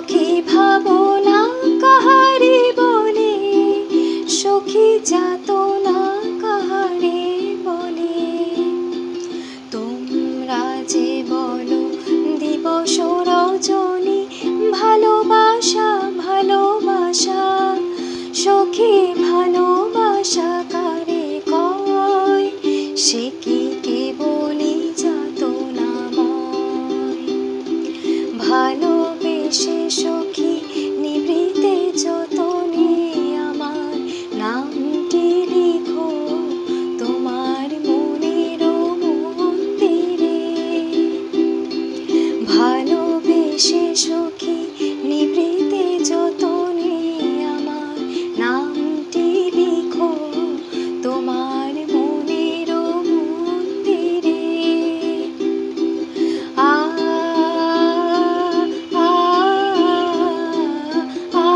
সখী ভাবনা কাহারে বলে, সখী যাতনা কাহারে বলে। তোমরা যে বলো দিবস রজনী, ভালোবাসা ভালোবাসা, সখী ভালোবাসা কারে কয়, সে কি কেবলই যাতনাময়। ভালোবেসে সখী নিভৃতে যতনে আমার নামটি লিখো তোমার মনের মন্দিরে। ভালোবেসে সখী নিভৃতে যতনে আমার নামটি লিখো তোমার মনের মন্দিরে। আ আ আ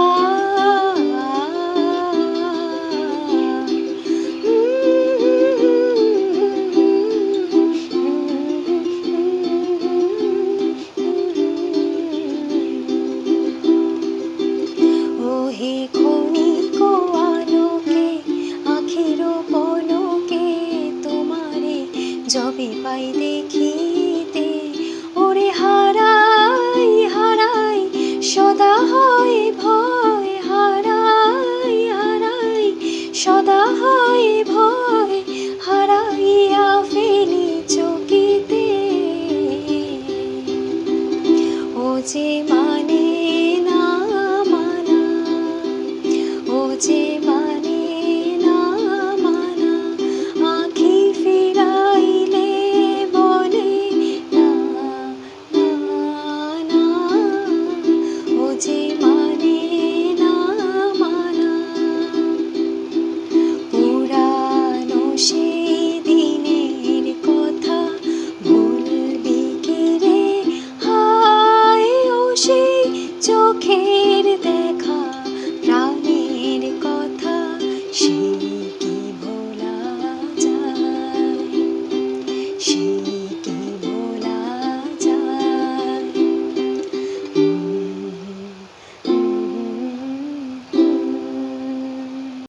ওহে ক্ষণিক আলোকে আখির পলকে তোমারে যবে পাই দেখিতে, ওরে হারাই হারাই সদা হয় ভয়, হারাই হারাই সদা হয় ভয়, হারাইয়া ফেলি চকিতে। ও যে মানে না মানা, ও যে মানে না মানা, আঁখি ফিরাইলে বলে না না না। ও যে মানে না মানা, পুরানো সেই দিনের কথা ভুলবি কি রে, হায় ও সেই চোখের